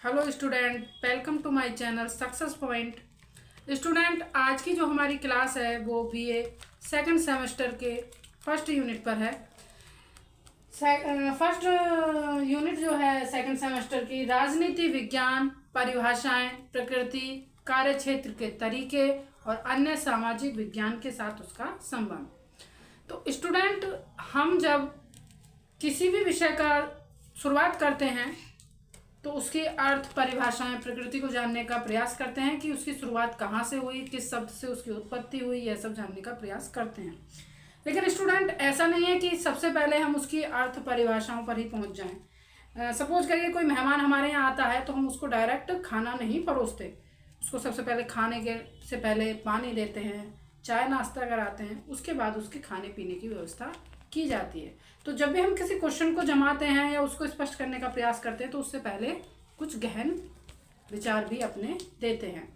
Hello student, welcome to my channel success point. Student, आज की जो हमारी क्लास है वो बीए सेकंड सेमेस्टर के फर्स्ट यूनिट पर है। फर्स्ट यूनिट जो है सेकंड सेमेस्टर की राजनीति विज्ञान, परिभाषाएं, प्रकृति, कार्यक्षेत्र के तरीके और अन्य सामाजिक विज्ञान के साथ उसका संबंध। तो स्टूडेंट, हम जब किसी भी विषय का शुरुआत करते हैं तो उसके अर्थ, परिभाषाएं, प्रकृति को जानने का प्रयास करते हैं कि उसकी शुरुआत कहाँ से हुई, किस शब्द से उसकी उत्पत्ति हुई, यह सब जानने का प्रयास करते हैं। लेकिन स्टूडेंट, ऐसा नहीं है कि सबसे पहले हम उसकी अर्थ परिभाषाओं पर ही पहुंच जाएं। सपोज करिए कोई मेहमान हमारे यहाँ आता है तो हम उसको डायरेक्ट खाना नहीं परोसते। उसको सबसे पहले खाने के से पहले पानी देते हैं, चाय नाश्ता कराते हैं, उसके बाद उसके खाने पीने की व्यवस्था की जाती है। तो जब भी हम किसी क्वेश्चन को जमाते हैं या उसको स्पष्ट करने का प्रयास करते हैं तो उससे पहले कुछ गहन विचार भी अपने देते हैं।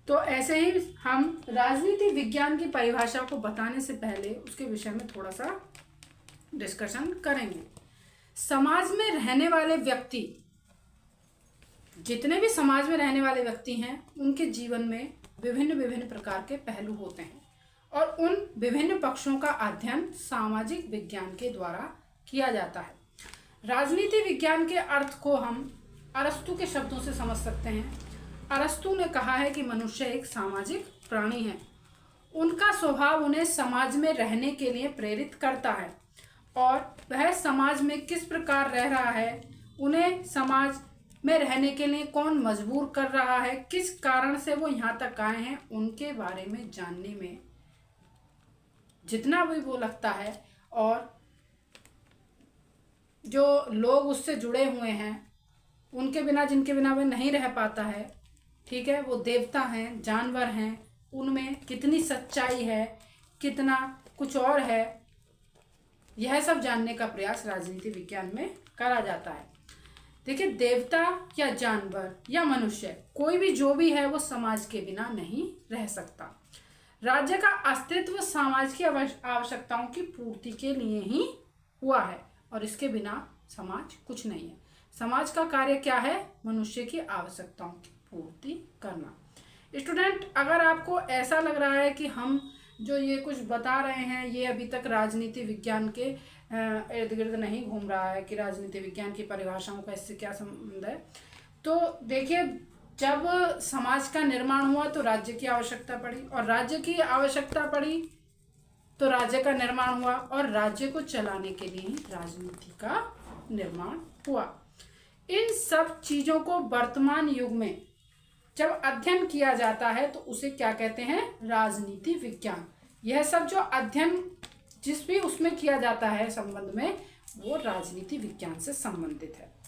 तो ऐसे ही हम राजनीति विज्ञान की परिभाषा को बताने से पहले उसके विषय में थोड़ा सा डिस्कशन करेंगे। समाज में रहने वाले व्यक्ति, जितने भी समाज में रहने वाले व्यक्ति हैं, उनके जीवन में विभिन्न विभिन्न प्रकार के पहलू होते हैं और उन विभिन्न पक्षों का अध्ययन सामाजिक विज्ञान के द्वारा किया जाता है। राजनीति विज्ञान के अर्थ को हम अरस्तु के शब्दों से समझ सकते हैं। अरस्तु ने कहा है कि मनुष्य एक सामाजिक प्राणी है। उनका स्वभाव उन्हें समाज में रहने के लिए प्रेरित करता है और वह समाज में किस प्रकार रह रहा है, उन्हें समाज में रहने के लिए कौन मजबूर कर रहा है, किस कारण से वो यहाँ तक आए हैं, उनके बारे में जानने में जितना भी वो लगता है और जो लोग उससे जुड़े हुए हैं उनके बिना, जिनके बिना वह नहीं रह पाता है, ठीक है, वो देवता हैं, जानवर हैं, उनमें कितनी सच्चाई है, कितना कुछ और है, यह सब जानने का प्रयास राजनीति विज्ञान में करा जाता है। देखिए, देवता या जानवर या मनुष्य, कोई भी जो भी है वो समाज के बिना नहीं रह सकता। राज्य का अस्तित्व समाज की आवश्यकताओं की पूर्ति के लिए ही हुआ है और इसके बिना समाज कुछ नहीं है। समाज का कार्य क्या है? मनुष्य की आवश्यकताओं की पूर्ति करना। स्टूडेंट, अगर आपको ऐसा लग रहा है कि हम जो ये कुछ बता रहे हैं ये अभी तक राजनीति विज्ञान के इर्द गिर्द नहीं घूम रहा है कि राजनीति विज्ञान की परिभाषाओं का इससे क्या संबंध है, तो देखिए, जब समाज का निर्माण हुआ तो राज्य की आवश्यकता पड़ी और राज्य की आवश्यकता पड़ी तो राज्य का निर्माण हुआ और राज्य को चलाने के लिए राजनीति का निर्माण हुआ। इन सब चीजों को वर्तमान युग में जब अध्ययन किया जाता है तो उसे क्या कहते हैं? राजनीति विज्ञान। यह सब जो अध्ययन जिस भी उसमें किया जाता है संबंध में, वो राजनीति विज्ञान से संबंधित है।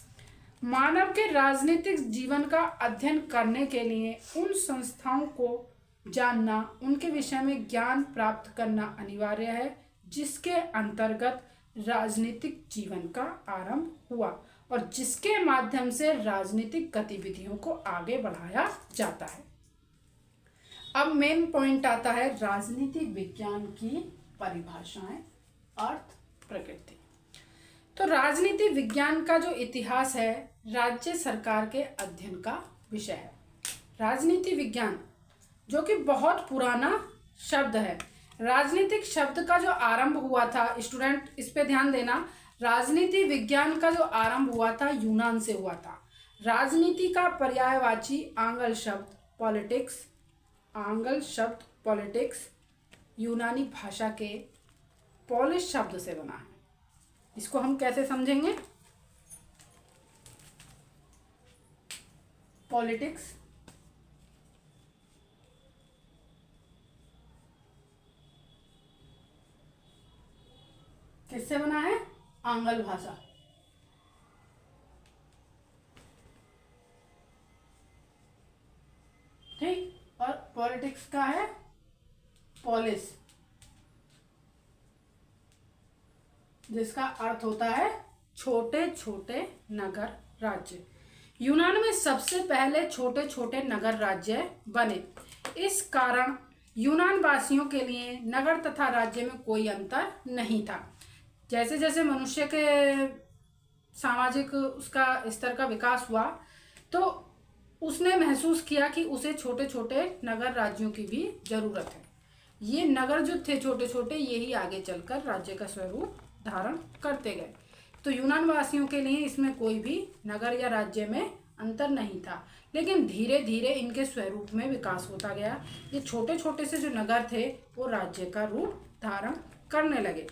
मानव के राजनीतिक जीवन का अध्ययन करने के लिए उन संस्थाओं को जानना, उनके विषय में ज्ञान प्राप्त करना अनिवार्य है जिसके अंतर्गत राजनीतिक जीवन का आरंभ हुआ और जिसके माध्यम से राजनीतिक गतिविधियों को आगे बढ़ाया जाता है। अब मेन पॉइंट आता है राजनीतिक विज्ञान की परिभाषाएं, अर्थ, प्रकृति। तो राजनीति विज्ञान का जो इतिहास है राज्य सरकार के अध्ययन का विषय है। राजनीति विज्ञान जो कि बहुत पुराना शब्द है, राजनीतिक शब्द का जो आरंभ हुआ था, स्टूडेंट इस पे ध्यान देना, राजनीति विज्ञान का जो आरंभ हुआ था यूनान से हुआ था। राजनीति का पर्यायवाची आंग्ल शब्द पॉलिटिक्स यूनानी भाषा के पॉलिश शब्द से बना है। इसको हम कैसे समझेंगे? पॉलिटिक्स किससे बना है? आंग्ल भाषा। ठीक, और पॉलिटिक्स का है पॉलिस, जिसका अर्थ होता है छोटे छोटे नगर राज्य। यूनान में सबसे पहले छोटे छोटे नगर राज्य बने। इस कारण यूनान वासियों के लिए नगर तथा राज्य में कोई अंतर नहीं था। जैसे जैसे मनुष्य के सामाजिक उसका स्तर का विकास हुआ तो उसने महसूस किया कि उसे छोटे छोटे नगर राज्यों की भी जरूरत है। ये नगर जो थे छोटे छोटे, यही आगे चलकर राज्य का स्वरूप धारण करते गए। तो यूनान वासियों के लिए इसमें कोई भी नगर या राज्य में अंतर नहीं था, लेकिन धीरे धीरे इनके स्वरूप में विकास होता गया। ये छोटे छोटे से जो नगर थे वो राज्य का रूप धारण करने लगे।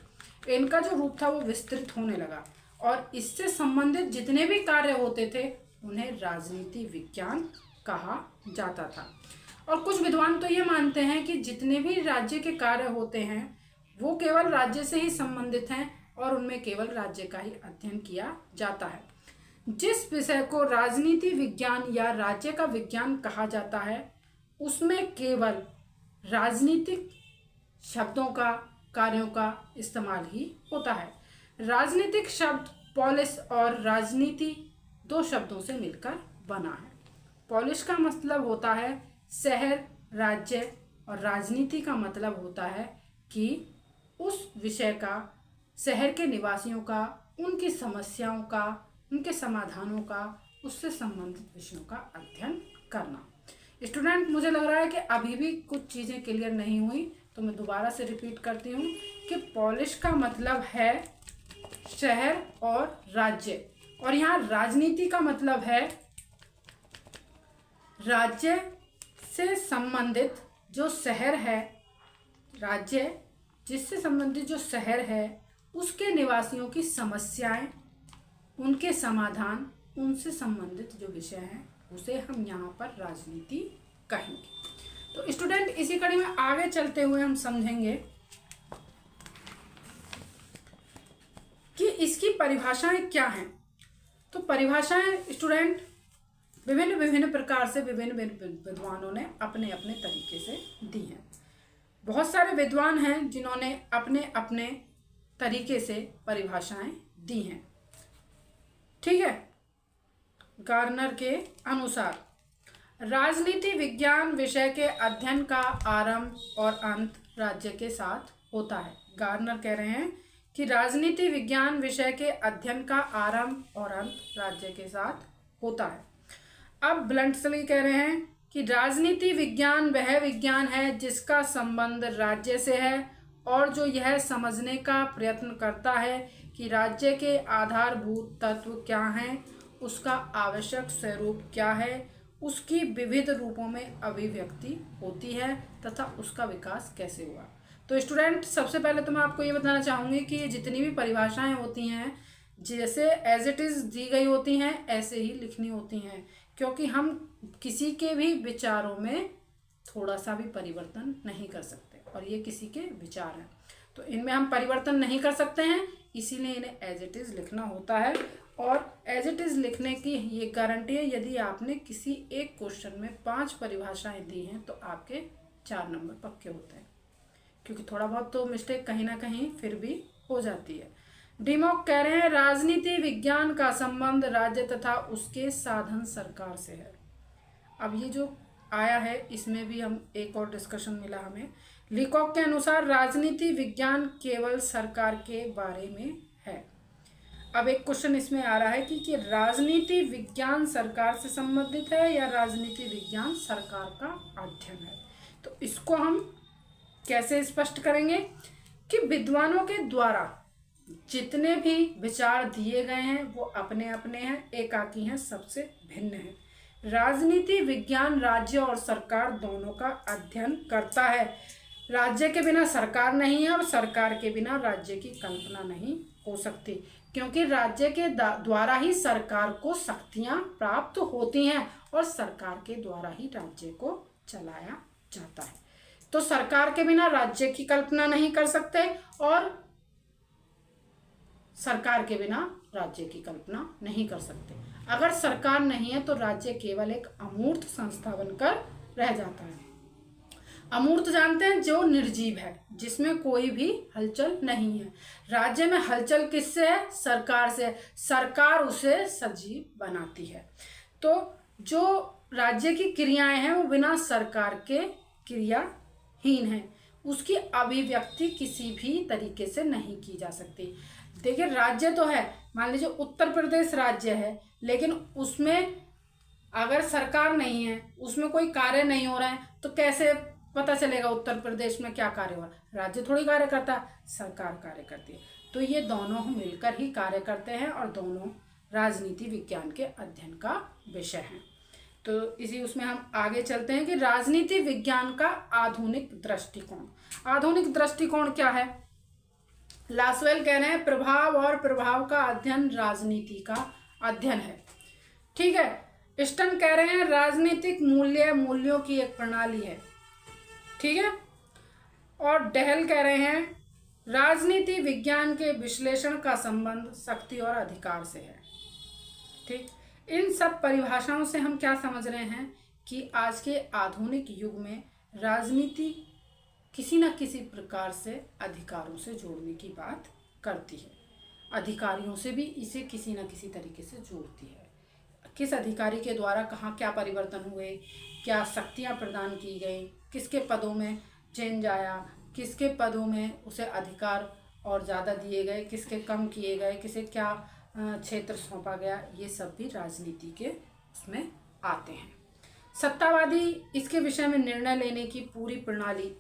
इनका जो रूप था वो विस्तृत होने लगा और इससे संबंधित जितने भी कार्य होते थे उन्हें राजनीति विज्ञान कहा जाता था। और कुछ विद्वान तो ये मानते हैं कि जितने भी राज्य के कार्य होते हैं वो केवल राज्य से ही संबंधित हैं और उनमें केवल राज्य का ही अध्ययन किया जाता है। जिस विषय को राजनीति विज्ञान या राज्य का विज्ञान कहा जाता है उसमें केवल राजनीतिक शब्दों का, कार्यों का इस्तेमाल ही होता है। राजनीतिक शब्द पॉलिस और राजनीति दो शब्दों से मिलकर बना है। पॉलिस का मतलब होता है शहर, राज्य, और राजनीति का मतलब होता है कि उस विषय का, शहर के निवासियों का, उनकी समस्याओं का, उनके समाधानों का, उससे संबंधित विषयों का अध्ययन करना। स्टूडेंट, मुझे लग रहा है कि अभी भी कुछ चीज़ें क्लियर नहीं हुई, तो मैं दोबारा से रिपीट करती हूँ कि पॉलिश का मतलब है शहर और राज्य, और यहाँ राजनीति का मतलब है राज्य से संबंधित जो शहर है, राज्य जिससे संबंधित जो शहर है उसके निवासियों की समस्याएं, उनके समाधान, उनसे संबंधित जो विषय हैं उसे हम यहाँ पर राजनीति कहेंगे। तो स्टूडेंट, इसी कड़ी में आगे चलते हुए हम समझेंगे कि इसकी परिभाषाएं क्या हैं। तो परिभाषाएं स्टूडेंट विभिन्न प्रकार से विभिन्न विद्वानों ने अपने अपने तरीके से दी हैं। बहुत सारे विद्वान हैं जिन्होंने अपने अपने तरीके से परिभाषाएं दी हैं। ठीक है। गार्नर के अनुसार राजनीति विज्ञान विषय के अध्ययन का आरंभ और अंत राज्य के साथ होता है। गार्नर कह रहे हैं कि राजनीति विज्ञान विषय के अध्ययन का आरंभ और अंत राज्य के साथ होता है। अब ब्लंटली कह रहे हैं कि राजनीति विज्ञान वह विज्ञान है जिसका संबंध राज्य से है और जो यह समझने का प्रयत्न करता है कि राज्य के आधारभूत तत्व क्या हैं, उसका आवश्यक स्वरूप क्या है, उसकी विविध रूपों में अभिव्यक्ति होती है तथा उसका विकास कैसे हुआ। तो स्टूडेंट, सबसे पहले तो मैं आपको ये बताना चाहूँगी कि ये जितनी भी परिभाषाएं होती हैं जैसे एज इट इज़ दी गई होती हैं ऐसे ही लिखनी होती हैं, क्योंकि हम किसी के भी विचारों में थोड़ा सा भी परिवर्तन नहीं कर सकते और ये किसी के विचार हैं तो इनमें हम परिवर्तन नहीं कर सकते हैं, इसीलिए इन्हें एज इट इज़ लिखना होता है। और एज इट इज़ लिखने की ये गारंटी है, यदि आपने किसी एक क्वेश्चन में 5 परिभाषाएं दी हैं तो आपके 4 नंबर पक्के होते हैं, क्योंकि थोड़ा बहुत तो मिस्टेक कहीं ना कहीं फिर भी हो जाती है। डिमॉक कह रहे हैं राजनीति विज्ञान का संबंध राज्य तथा उसके साधन सरकार से है। अब ये जो आया है इसमें भी हम एक और डिस्कशन मिला हमें। लीकॉक के अनुसार राजनीति विज्ञान केवल सरकार के बारे में है। अब एक क्वेश्चन इसमें आ रहा है कि राजनीति विज्ञान सरकार से संबंधित है या राजनीति विज्ञान सरकार का अध्ययन है। तो इसको हम कैसे स्पष्ट करेंगे कि विद्वानों के द्वारा जितने भी विचार दिए गए हैं वो अपने अपने हैं, एकाकी हैं, सबसे भिन्न हैं। राजनीति विज्ञान राज्य और सरकार दोनों का अध्ययन करता है। राज्य के बिना सरकार नहीं है और सरकार के बिना राज्य की कल्पना नहीं हो सकती, क्योंकि राज्य के द्वारा ही सरकार को शक्तियां प्राप्त होती हैं और सरकार के द्वारा ही राज्य को चलाया जाता है। तो सरकार के बिना राज्य की कल्पना नहीं कर सकते और सरकार के बिना राज्य की कल्पना नहीं कर सकते। अगर सरकार नहीं है तो राज्य केवल एक अमूर्त संस्था बनकर रह जाता है। अमूर्त जानते हैं, जो निर्जीव है, जिसमें कोई भी हलचल नहीं है। राज्य में हलचल किससे है? सरकार से। सरकार उसे सजीव बनाती है। तो जो राज्य की क्रियाएं हैं वो बिना सरकार के क्रियाहीन हैं, उसकी अभिव्यक्ति किसी भी तरीके से नहीं की जा सकती। देखिए, राज्य तो है, मान लीजिए उत्तर प्रदेश राज्य है, लेकिन उसमें अगर सरकार नहीं है, उसमें कोई कार्य नहीं हो रहा है, तो कैसे पता चलेगा उत्तर प्रदेश में क्या कार्य हो रहा है? राज्य थोड़ी कार्य करता है, सरकार कार्य करती है। तो ये दोनों मिलकर ही कार्य करते हैं और दोनों राजनीति विज्ञान के अध्ययन का विषय है। तो इसी उसमें हम आगे चलते हैं कि राजनीति विज्ञान का आधुनिक दृष्टिकोण। आधुनिक दृष्टिकोण क्या है? लासवेल कह रहे हैं प्रभाव और प्रभाव का अध्ययन राजनीति का अध्ययन है। ठीक है। स्टन कह रहे हैं राजनीतिक मूल्यों की एक प्रणाली है। ठीक है। और डहल कह रहे हैं राजनीति विज्ञान के विश्लेषण का संबंध शक्ति और अधिकार से है। ठीक। इन सब परिभाषाओं से हम क्या समझ रहे हैं कि आज के आधुनिक युग में राजनीति किसी न किसी प्रकार से अधिकारों से जोड़ने की बात करती है। अधिकारियों से भी इसे किसी न किसी तरीके से जोड़ती है। किस अधिकारी के द्वारा कहाँ क्या परिवर्तन हुए, क्या शक्तियाँ प्रदान की गई, किसके पदों में चेंज आया, किसके पदों में उसे अधिकार और ज़्यादा दिए गए, किसके कम किए गए, किसे क्या क्षेत्र सौंपा गया, ये सब भी राजनीति के उसमें आते हैं। सत्तावादी इसके विषय में निर्णय लेने की पूरी प्रणाली,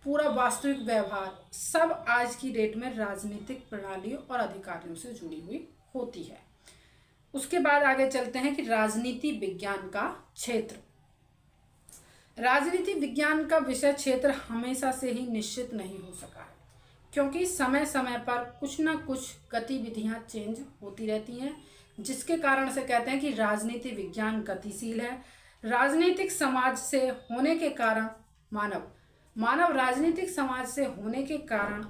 पूरा वास्तविक व्यवहार सब आज की डेट में राजनीतिक प्रणालियों और अधिकारियों से जुड़ी हुई होती है। उसके बाद आगे चलते हैं कि राजनीति विज्ञान का क्षेत्र। राजनीति विज्ञान का विषय क्षेत्र हमेशा से ही निश्चित नहीं हो सका है, क्योंकि समय समय पर कुछ ना कुछ गतिविधियां चेंज होती रहती हैं, जिसके कारण से कहते हैं कि राजनीति विज्ञान गतिशील है। राजनीतिक समाज से होने के कारण मानव राजनीतिक समाज से होने के कारण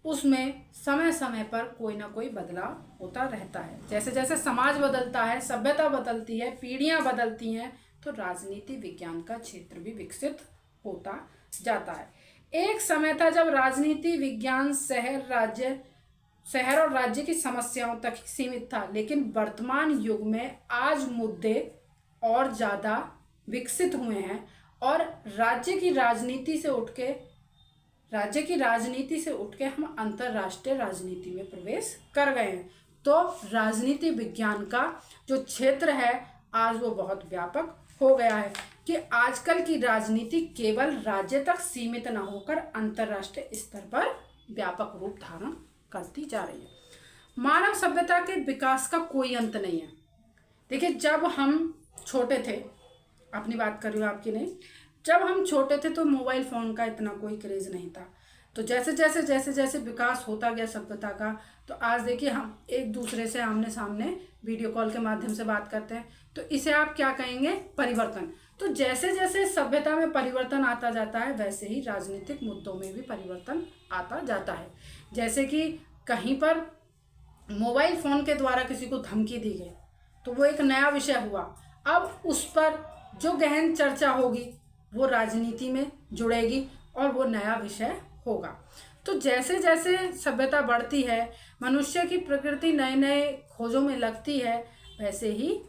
उसमें समय समय पर कोई ना कोई बदलाव होता रहता है। जैसे जैसे समाज बदलता है, सभ्यता बदलती है, पीढ़ियां बदलती हैं, तो राजनीति विज्ञान का क्षेत्र भी विकसित होता जाता है। एक समय था जब राजनीति विज्ञान शहर और राज्य की समस्याओं तक ही सीमित था, लेकिन वर्तमान युग में आज मुद्दे और ज़्यादा विकसित हुए हैं और राज्य की राजनीति से उठ के हम अंतर्राष्ट्रीय राजनीति में प्रवेश कर गए हैं। तो राजनीति विज्ञान का जो क्षेत्र है आज वो बहुत व्यापक हो गया है कि आजकल की राजनीति केवल राज्य तक सीमित न होकर अंतर्राष्ट्रीय स्तर पर व्यापक रूप धारण करती जा रही है। मानव सभ्यता के विकास का कोई अंत नहीं है। देखिए, जब हम छोटे थे, अपनी बात कर रही हूँ, आपकी नहीं, जब हम छोटे थे तो मोबाइल फ़ोन का इतना कोई क्रेज़ नहीं था। तो जैसे विकास होता गया सभ्यता का, तो आज देखिए हम एक दूसरे से आमने सामने वीडियो कॉल के माध्यम से बात करते हैं। तो इसे आप क्या कहेंगे? परिवर्तन। तो जैसे जैसे सभ्यता में परिवर्तन आता जाता है, वैसे ही राजनीतिक मुद्दों में भी परिवर्तन आता जाता है। जैसे कि कहीं पर मोबाइल फ़ोन के द्वारा किसी को धमकी दी गई, तो वो एक नया विषय हुआ। अब उस पर जो गहन चर्चा होगी वो राजनीति में जुड़ेगी और वो नया विषय होगा। तो जैसे जैसे सभ्यता बढ़ती है, मनुष्य की प्रकृति नए नए खोजों में लगती है, वैसे ही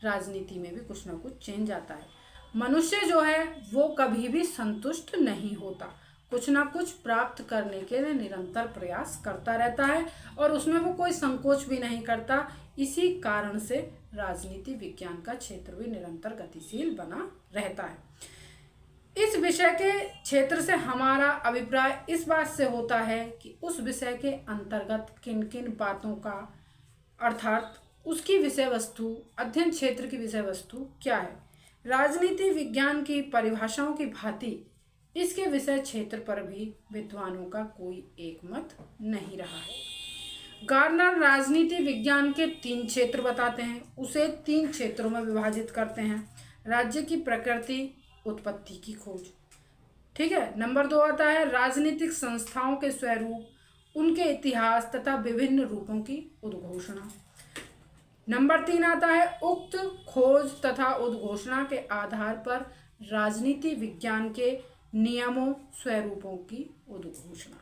राजनीति में भी कुछ ना कुछ चेंज आता है। मनुष्य जो है वो कभी भी संतुष्ट नहीं होता, कुछ ना कुछ प्राप्त करने के लिए निरंतर प्रयास करता रहता है और उसमें वो कोई संकोच भी नहीं करता। इसी कारण से राजनीति विज्ञान का क्षेत्र भी निरंतर गतिशील बना रहता है। इस विषय के क्षेत्र से हमारा अभिप्राय इस बात से होता है कि उस विषय के अंतर्गत किन किन बातों का, अर्थात उसकी विषय वस्तु, अध्ययन क्षेत्र की विषय वस्तु क्या है। राजनीति विज्ञान की परिभाषाओं की भांति इसके विषय क्षेत्र पर भी विद्वानों का कोई एक मत नहीं रहा है। गार्नर राजनीति विज्ञान के 3 क्षेत्र बताते हैं, उसे 3 क्षेत्रों में विभाजित करते हैं। राज्य की प्रकृति, उत्पत्ति की खोज। ठीक है। नंबर 2 आता है राजनीतिक संस्थाओं के स्वरूप, उनके इतिहास तथा विभिन्न रूपों की उद्घोषणा। नंबर 3 आता है उक्त खोज तथा उद्घोषणा के आधार पर राजनीति विज्ञान के नियमों, स्वरूपों की उद्घोषणा।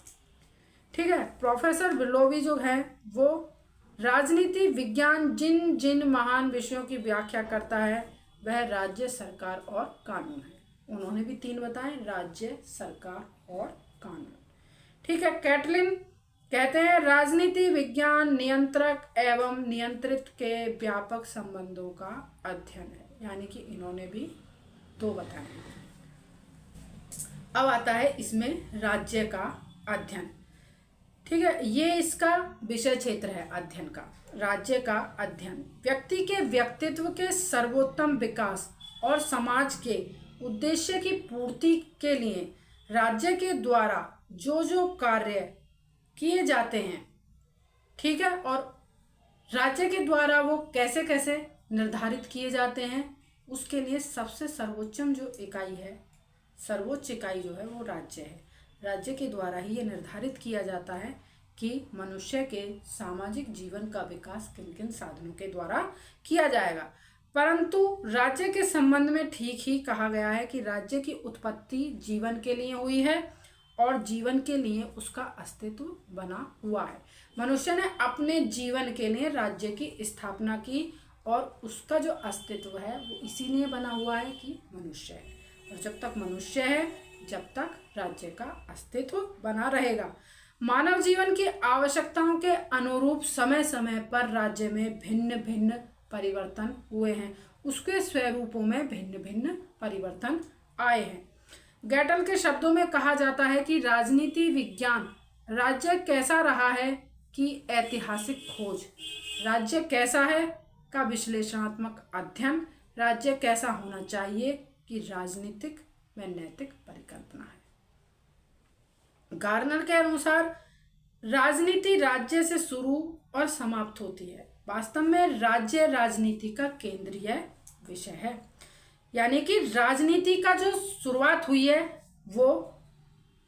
ठीक है। प्रोफेसर विलोवी जो है वो राजनीति विज्ञान जिन जिन महान विषयों की व्याख्या करता है वह राज्य, सरकार और कानून है। उन्होंने भी 3 बताए, राज्य, सरकार और कानून। ठीक है। कैटलिन कहते हैं राजनीति विज्ञान नियंत्रक एवं नियंत्रित के व्यापक संबंधों का अध्ययन है, यानी कि इन्होंने भी दो बताए। अब आता है इसमें राज्य का अध्ययन। ठीक है, ये इसका विषय क्षेत्र है अध्ययन का। राज्य का अध्ययन व्यक्ति के व्यक्तित्व के सर्वोत्तम विकास और समाज के उद्देश्य की पूर्ति के लिए राज्य के द्वारा जो जो कार्य किए जाते हैं, ठीक है, और राज्य के द्वारा वो कैसे कैसे निर्धारित किए जाते हैं, उसके लिए सबसे सर्वोच्चम जो इकाई है, सर्वोच्च इकाई जो है वो राज्य है। राज्य के द्वारा ही ये निर्धारित किया जाता है कि मनुष्य के सामाजिक जीवन का विकास किन किन साधनों के द्वारा किया जाएगा। परंतु राज्य के संबंध में ठीक ही कहा गया है कि राज्य की उत्पत्ति जीवन के लिए हुई है और जीवन के लिए उसका अस्तित्व बना हुआ है। मनुष्य ने अपने जीवन के लिए राज्य की स्थापना की और उसका जो अस्तित्व है वो इसीलिए बना हुआ है कि मनुष्य है, और जब तक मनुष्य है जब तक राज्य का अस्तित्व बना रहेगा। मानव जीवन की आवश्यकताओं के अनुरूप समय समय पर राज्य में भिन्न भिन्न परिवर्तन हुए हैं, उसके स्वरूपों में भिन्न भिन्न परिवर्तन आए हैं। गैटल के शब्दों में कहा जाता है कि राजनीति विज्ञान राज्य कैसा रहा है कि ऐतिहासिक खोज, राज्य कैसा है का विश्लेषणात्मक अध्ययन, राज्य कैसा होना चाहिए कि राजनीतिक व नैतिक परिकल्पना है। गार्नर के अनुसार राजनीति राज्य से शुरू और समाप्त होती है। वास्तव में राज्य राजनीति का केंद्रीय विषय है, यानी कि राजनीति का जो शुरुआत हुई है वो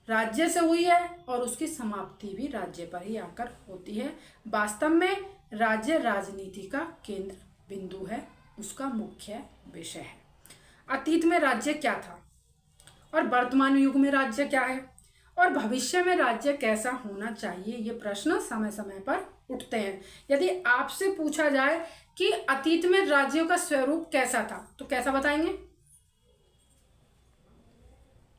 राज्य से हुई है और उसकी समाप्ति भी राज्य पर ही आकर होती है। वास्तव में राज्य राजनीति का केंद्र बिंदु है, उसका मुख्य विषय है। अतीत में राज्य क्या था और वर्तमान युग में राज्य क्या है और भविष्य में राज्य कैसा होना चाहिए, ये प्रश्न समय समय पर उठते हैं। यदि आपसे पूछा जाए कि अतीत में राज्यों का स्वरूप कैसा था तो कैसा बताएंगे?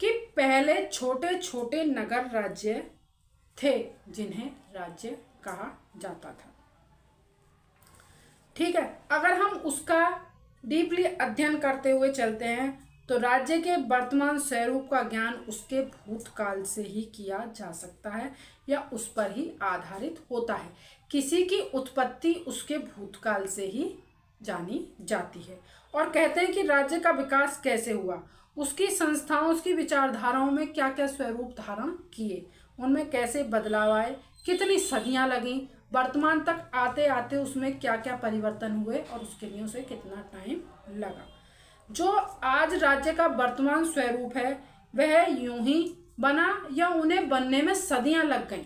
कि पहले छोटे छोटे नगर राज्य थे जिन्हें राज्य कहा जाता था। ठीक है, अगर हम उसका डीपली अध्ययन करते हुए चलते हैं तो राज्य के वर्तमान स्वरूप का ज्ञान उसके भूतकाल से ही किया जा सकता है या उस पर ही आधारित होता है। किसी की उत्पत्ति उसके भूतकाल से ही जानी जाती है। और कहते हैं कि राज्य का विकास कैसे हुआ, उसकी संस्थाओं, उसकी विचारधाराओं में क्या क्या स्वरूप धारण किए, उनमें कैसे बदलाव आए, कितनी सदियां लगीं, वर्तमान तक आते आते उसमें क्या क्या परिवर्तन हुए और उसके लिए उसे कितना टाइम लगा। जो आज राज्य का वर्तमान स्वरूप है वह यूं ही बना या उन्हें बनने में सदियां लग गईं।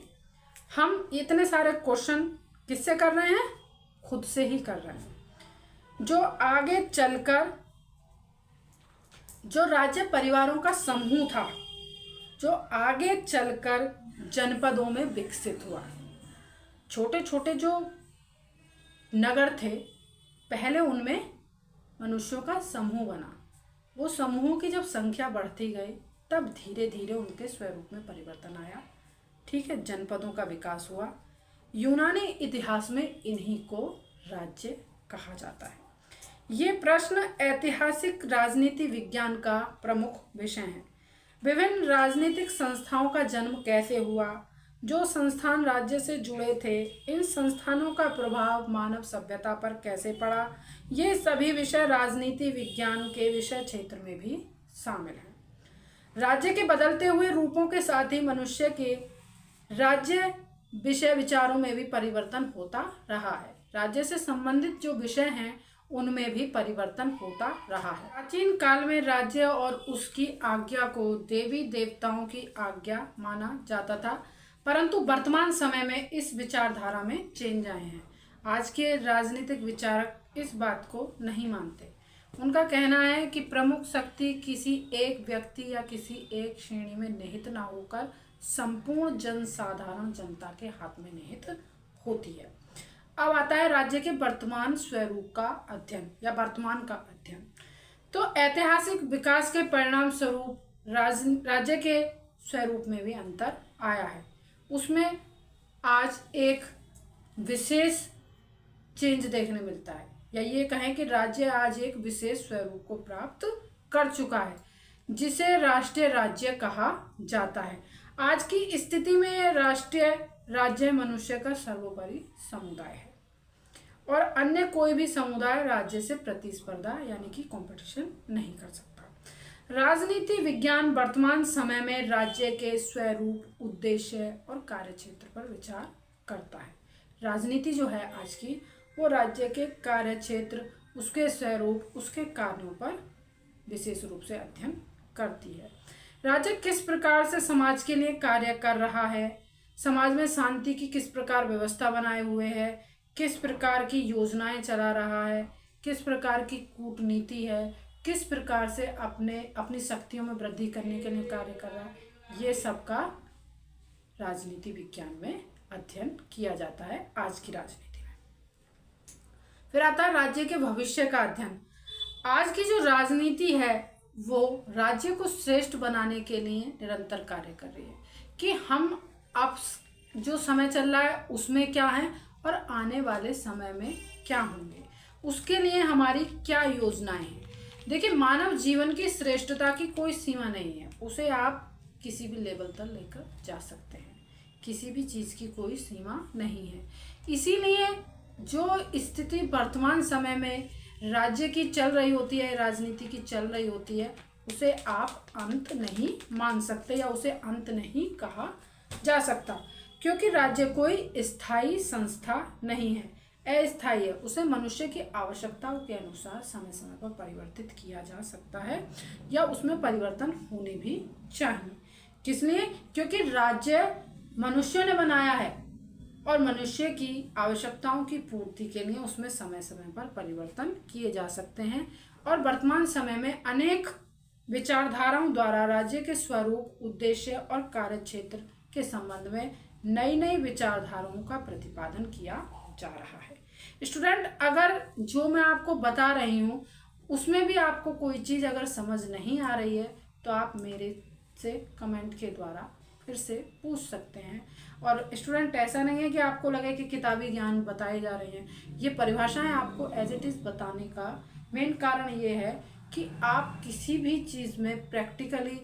हम इतने सारे क्वेश्चन किससे कर रहे हैं? खुद से ही कर रहे हैं। जो आगे चलकर जो राज्य परिवारों का समूह था, जो आगे चलकर जनपदों में विकसित हुआ। छोटे छोटे जो नगर थे पहले उनमें मनुष्यों का समूह बना, वो समूहों की जब संख्या बढ़ती गई तब धीरे धीरे उनके स्वरूप में परिवर्तन आया। ठीक है, जनपदों का विकास हुआ। यूनानी इतिहास में इन्हीं को राज्य कहा जाता है। ये प्रश्न ऐतिहासिक राजनीति विज्ञान का प्रमुख विषय है। विभिन्न राजनीतिक संस्थाओं का जन्म कैसे हुआ, जो संस्थान राज्य से जुड़े थे, इन संस्थानों का प्रभाव मानव सभ्यता पर कैसे पड़ा, ये सभी विषय राजनीति विज्ञान के विषय क्षेत्र में भी शामिल हैं। राज्य के बदलते हुए रूपों के साथ ही मनुष्य के राज्य विषय विचारों में भी परिवर्तन होता रहा है। राज्य से संबंधित जो विषय हैं उनमें भी परिवर्तन होता रहा है। प्राचीन काल में राज्य और उसकी आज्ञा को देवी देवताओं की आज्ञा माना जाता था, परंतु वर्तमान समय में इस विचारधारा में चेंज आए हैं। आज के राजनीतिक विचारक इस बात को नहीं मानते। उनका कहना है कि प्रमुख शक्ति किसी एक व्यक्ति या किसी एक श्रेणी में निहित न होकर संपूर्ण जनसाधारण जनता के हाथ में निहित होती है। अब आता है राज्य के वर्तमान स्वरूप का अध्ययन या वर्तमान का अध्ययन। तो ऐतिहासिक विकास के परिणाम स्वरूप राज्य के स्वरूप में भी अंतर आया है। उसमें आज एक विशेष चेंज देखने मिलता है, या ये कहें कि राज्य आज एक विशेष स्वरूप को प्राप्त कर चुका है जिसे राष्ट्रीय राज्य कहा जाता है। आज की स्थिति में राष्ट्रीय राज्य मनुष्य का सर्वोपरि समुदाय है और अन्य कोई भी समुदाय राज्य से प्रतिस्पर्धा यानी कि कंपटीशन नहीं कर सकता। राजनीति विज्ञान वर्तमान समय में राज्य के स्वरूप, उद्देश्य और कार्यक्षेत्र पर विचार करता है। राजनीति जो है आज की, वो राज्य के कार्यक्षेत्र, उसके स्वरूप, उसके कार्यों पर विशेष रूप से अध्ययन करती है। राज्य किस प्रकार से समाज के लिए कार्य कर रहा है, समाज में शांति की किस प्रकार व्यवस्था बनाए हुए है, किस प्रकार की योजनाएं चला रहा है, किस प्रकार की कूटनीति है, किस प्रकार से अपनी शक्तियों में वृद्धि करने के लिए कार्य कर रहा है, ये सब का राजनीति विज्ञान में अध्ययन किया जाता है आज की राजनीति में। फिर आता है राज्य के भविष्य का अध्ययन। आज की जो राजनीति है वो राज्य को श्रेष्ठ बनाने के लिए निरंतर कार्य कर रही है कि हम अब जो समय चल रहा है उसमें क्या है और आने वाले समय में क्या होंगे, उसके लिए हमारी क्या योजनाएं हैं। देखिए, मानव जीवन की श्रेष्ठता की कोई सीमा नहीं है, उसे आप किसी भी लेवल तक लेकर जा सकते हैं, किसी भी चीज़ की कोई सीमा नहीं है। इसीलिए जो स्थिति वर्तमान समय में राज्य की चल रही होती है, राजनीति की चल रही होती है, उसे आप अंत नहीं मान सकते या उसे अंत नहीं कहा जा सकता, क्योंकि राज्य कोई स्थायी संस्था नहीं है, अस्थायी है। उसे मनुष्य की आवश्यकताओं के अनुसार समय समय पर परिवर्तित किया जा सकता है या उसमें परिवर्तन होने भी चाहिए। किस लिए? क्योंकि राज्य मनुष्यों ने बनाया है और मनुष्य की आवश्यकताओं की पूर्ति के लिए उसमें समय समय पर परिवर्तन किए जा सकते हैं। और वर्तमान समय में अनेक विचारधाराओं द्वारा राज्य के स्वरूप, उद्देश्य और कार्यक्षेत्र के संबंध में नई नई विचारधाराओं का प्रतिपादन किया जा रहा है। स्टूडेंट, अगर जो मैं आपको बता रही हूँ उसमें भी आपको कोई चीज़ अगर समझ नहीं आ रही है तो आप मेरे से कमेंट के द्वारा फिर से पूछ सकते हैं। और स्टूडेंट, ऐसा नहीं है कि आपको लगे कि किताबी ज्ञान बताए जा रहे हैं, ये परिभाषाएं आपको एज इट इज़ बताने का मेन कारण ये है कि आप किसी भी चीज़ में प्रैक्टिकली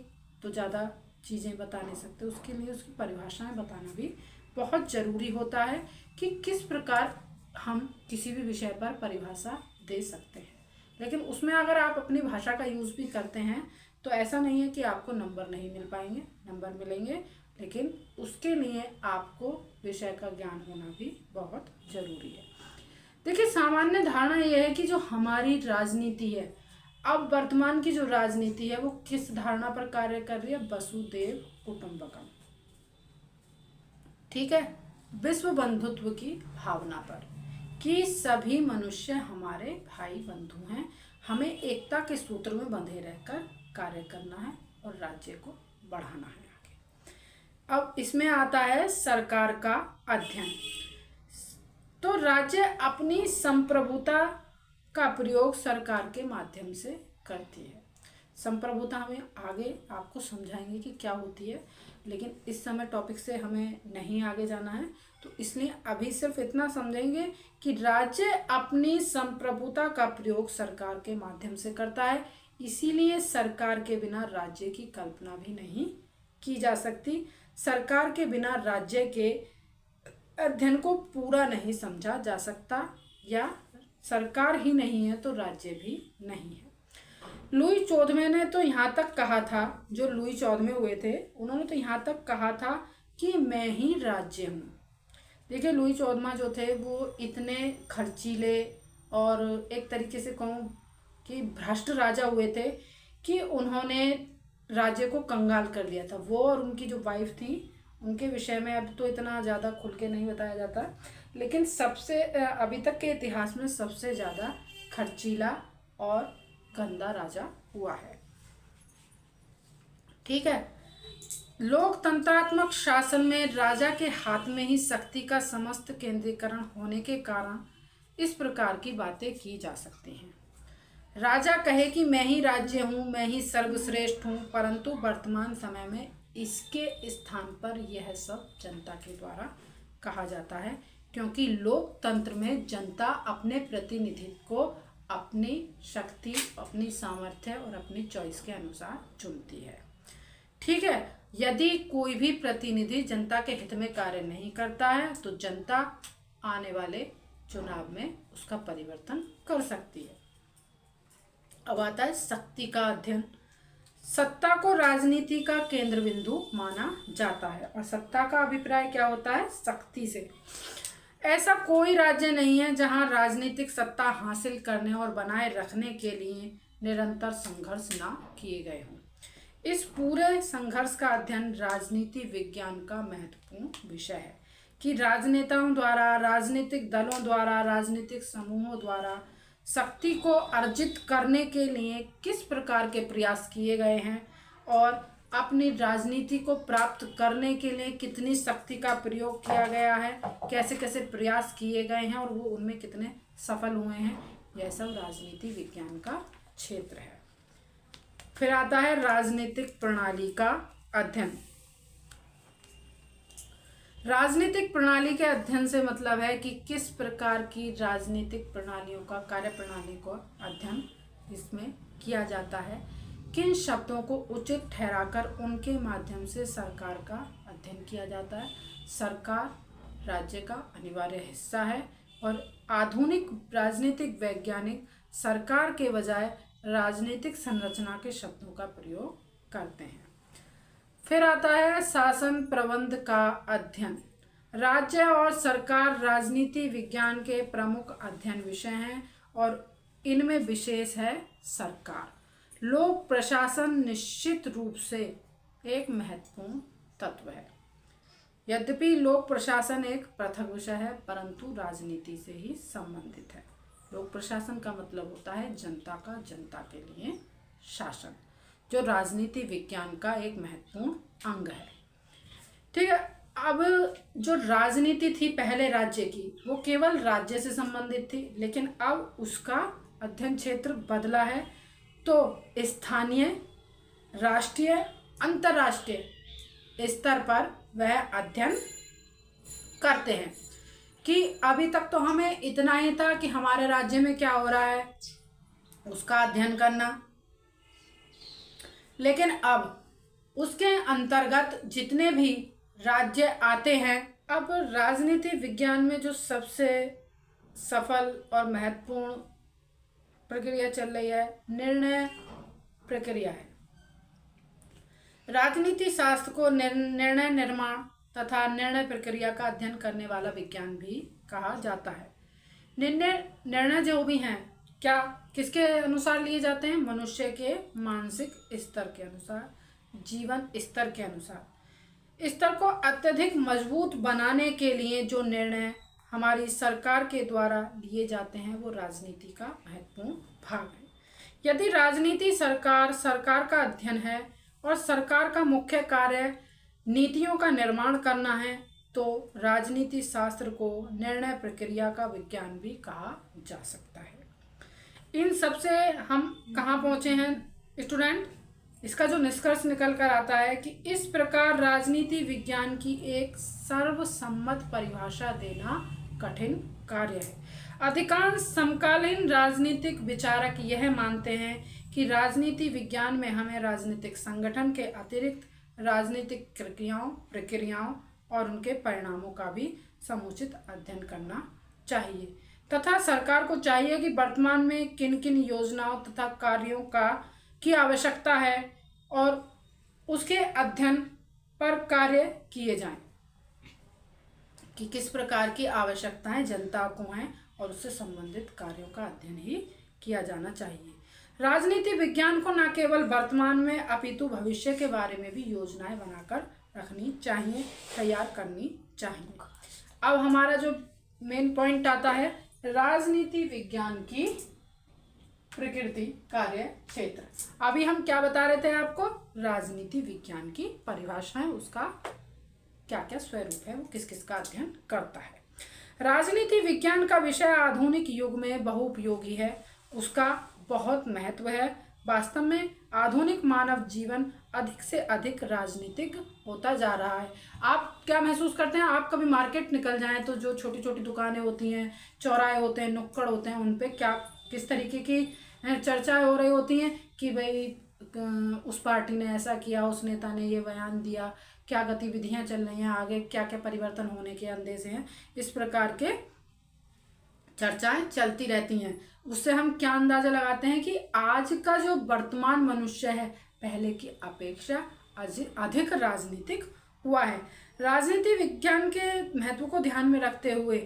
तो ज़्यादा चीज़ें बता नहीं सकते, उसके लिए उसकी परिभाषाएं बताना भी बहुत ज़रूरी होता है कि किस प्रकार हम किसी भी विषय पर परिभाषा दे सकते हैं। लेकिन उसमें अगर आप अपनी भाषा का यूज़ भी करते हैं तो ऐसा नहीं है कि आपको नंबर नहीं मिल पाएंगे, नंबर मिलेंगे, लेकिन उसके लिए आपको विषय का ज्ञान होना भी बहुत ज़रूरी है। देखिए, सामान्य धारणा यह है कि जो हमारी राजनीति है, अब वर्तमान की जो राजनीति है वो किस धारणा पर कार्य कर रही है? वसुधैव कुटुंबकम, ठीक है, विश्व बंधुत्व की भावना पर, कि सभी मनुष्य हमारे भाई बंधु हैं, हमें एकता के सूत्र में बंधे रहकर कार्य करना है और राज्य को बढ़ाना है आगे। अब इसमें आता है सरकार का अध्ययन। तो राज्य अपनी संप्रभुता का प्रयोग सरकार के माध्यम से करती है। संप्रभुता हमें आगे आपको समझाएंगे कि क्या होती है, लेकिन इस समय टॉपिक से हमें नहीं आगे जाना है, तो इसलिए अभी सिर्फ इतना समझेंगे कि राज्य अपनी संप्रभुता का प्रयोग सरकार के माध्यम से करता है, इसीलिए सरकार के बिना राज्य की कल्पना भी नहीं की जा सकती। सरकार के बिना राज्य के अध्ययन को पूरा नहीं समझा जा सकता, या सरकार ही नहीं है तो राज्य भी नहीं है। लुई 14वें ने तो यहाँ तक कहा था, जो लुई 14वें हुए थे उन्होंने तो यहाँ तक कहा था कि मैं ही राज्य हूँ। देखिए, लुई 14वां जो थे वो इतने खर्चीले और एक तरीके से कहूँ कि भ्रष्ट राजा हुए थे कि उन्होंने राज्य को कंगाल कर लिया था। वो और उनकी जो वाइफ थी, उनके विषय में अब तो इतना ज़्यादा खुल के नहीं बताया जाता, लेकिन सबसे अभी तक के इतिहास में सबसे ज़्यादा खर्चीला और गंदा राजा हुआ है, ठीक है। लोकतंत्रात्मक शासन में राजा के हाथ में ही शक्ति का समस्त केंद्रीकरण होने के कारण इस प्रकार की बातें की जा सकती हैं। राजा कहे कि मैं ही राज्य हूँ, मैं ही सर्वश्रेष्ठ हूँ, परंतु वर्तमान समय में इसके स्थान पर यह सब जनता के द्वारा कहा जाता है, क्योंकि लोकतंत्र में जनता अपने प्रतिनिधित्व को अपनी शक्ति, अपनी सामर्थ्य और अपनी चॉइस के अनुसार चुनती है। ठीक है, यदि कोई भी प्रतिनिधि जनता के हित में कार्य नहीं करता है तो जनता आने वाले चुनाव में उसका परिवर्तन कर सकती है। अब आता है शक्ति का अध्ययन। सत्ता को राजनीति का केंद्र बिंदु माना जाता है और सत्ता का अभिप्राय क्या होता है? शक्ति से। ऐसा कोई राज्य नहीं है जहां राजनीतिक सत्ता हासिल करने और बनाए रखने के लिए निरंतर संघर्ष ना किए गए हों। इस पूरे संघर्ष का अध्ययन राजनीति विज्ञान का महत्वपूर्ण विषय है कि राजनेताओं द्वारा, राजनीतिक दलों द्वारा, राजनीतिक समूहों द्वारा शक्ति को अर्जित करने के लिए किस प्रकार के प्रयास किए गए हैं और अपनी राजनीति को प्राप्त करने के लिए कितनी शक्ति का प्रयोग किया गया है, कैसे कैसे प्रयास किए गए हैं और वो उनमें कितने सफल हुए हैं, यह सब राजनीति विज्ञान का क्षेत्र है। फिर आता है राजनीतिक प्रणाली का अध्ययन। राजनीतिक प्रणाली के अध्ययन से मतलब है कि किस प्रकार की राजनीतिक प्रणालियों का, कार्य प्रणाली को अध्ययन इसमें किया जाता है, किन शब्दों को उचित ठहराकर उनके माध्यम से सरकार का अध्ययन किया जाता है। सरकार राज्य का अनिवार्य हिस्सा है और आधुनिक राजनीतिक वैज्ञानिक सरकार के बजाय राजनीतिक संरचना के शब्दों का प्रयोग करते हैं। फिर आता है शासन प्रबंध का अध्ययन। राज्य और सरकार राजनीति विज्ञान के प्रमुख अध्ययन विषय हैं और इनमें विशेष है सरकार। लोक प्रशासन निश्चित रूप से एक महत्वपूर्ण तत्व है। यद्यपि लोक प्रशासन एक पृथक विषय है परंतु राजनीति से ही संबंधित है। लोक प्रशासन का मतलब होता है जनता का जनता के लिए शासन, जो राजनीति विज्ञान का एक महत्वपूर्ण अंग है। ठीक है, अब जो राजनीति थी पहले राज्य की, वो केवल राज्य से संबंधित थी, लेकिन अब उसका अध्ययन क्षेत्र बदला है। तो स्थानीय, राष्ट्रीय, अंतर्राष्ट्रीय स्तर पर वह अध्ययन करते हैं कि अभी तक तो हमें इतना ही था कि हमारे राज्य में क्या हो रहा है उसका अध्ययन करना, लेकिन अब उसके अंतर्गत जितने भी राज्य आते हैं, अब राजनीति विज्ञान में जो सबसे सफल और महत्वपूर्ण प्रक्रिया चल रही है, निर्णय प्रक्रिया है। राजनीति शास्त्र को निर्णय निर्माण तथा निर्णय प्रक्रिया का अध्ययन करने वाला विज्ञान भी कहा जाता है। निर्णय जो भी हैं क्या किसके अनुसार लिए जाते हैं? मनुष्य के मानसिक स्तर के अनुसार, जीवन स्तर के अनुसार। स्तर को अत्यधिक मजबूत बनाने के लिए जो निर्णय हमारी सरकार के द्वारा लिए जाते हैं वो राजनीति का महत्वपूर्ण भाग है। यदि राजनीति सरकार का अध्ययन है और सरकार का मुख्य कार्य नीतियों का निर्माण करना है तो राजनीति शास्त्र को निर्णय प्रक्रिया का विज्ञान भी कहा जा सकता है। इन सब से हम कहाँ पहुँचे हैं स्टूडेंट? इसका जो निष्कर्ष निकल कर आता है कि इस प्रकार राजनीति विज्ञान की एक सर्वसम्मत परिभाषा देना कठिन कार्य है। अधिकांश समकालीन राजनीतिक विचारक यह मानते हैं कि राजनीति विज्ञान में हमें राजनीतिक संगठन के अतिरिक्त राजनीतिक प्रक्रियाओं और उनके परिणामों का भी समुचित अध्ययन करना चाहिए तथा सरकार को चाहिए कि वर्तमान में किन किन योजनाओं तथा कार्यों की आवश्यकता है और उसके अध्ययन पर कार्य किए जाएं कि किस प्रकार की आवश्यकताएं जनता को हैं और उससे संबंधित कार्यों का अध्ययन ही किया जाना चाहिए। राजनीति विज्ञान को न केवल वर्तमान में अपितु भविष्य के बारे में भी योजनाएं बनाकर रखनी चाहिए, तैयार करनी चाहिए। अब हमारा जो मेन पॉइंट आता है राजनीति विज्ञान की प्रकृति, कार्य क्षेत्र। अभी हम क्या बता रहे थे आपको? राजनीति विज्ञान की परिभाषाएं, उसका क्या क्या स्वरूप है, वो किस किस का अध्ययन करता है। राजनीति विज्ञान का विषय आधुनिक युग में बहुउपयोगी है, उसका बहुत महत्व है वास्तव में आधुनिक मानव जीवन अधिक से अधिक राजनीतिक होता जा रहा है। आप क्या महसूस करते हैं? आप कभी मार्केट निकल जाएं तो जो छोटी छोटी दुकानें होती हैं, चौराहे होते हैं, नुक्कड़ होते हैं, उन पे क्या किस तरीके की चर्चाएं हो रही होती हैं कि भाई उस पार्टी ने ऐसा किया, उस नेता ने ये बयान दिया, क्या गतिविधियां चल रही हैं, आगे क्या क्या परिवर्तन होने के अंदेशे हैं। इस प्रकार के चर्चाएं चलती रहती हैं। उससे हम क्या अंदाजा लगाते हैं कि आज का जो वर्तमान मनुष्य है पहले की अपेक्षा अधिक राजनीतिक हुआ है। राजनीति विज्ञान के महत्व को ध्यान में रखते हुए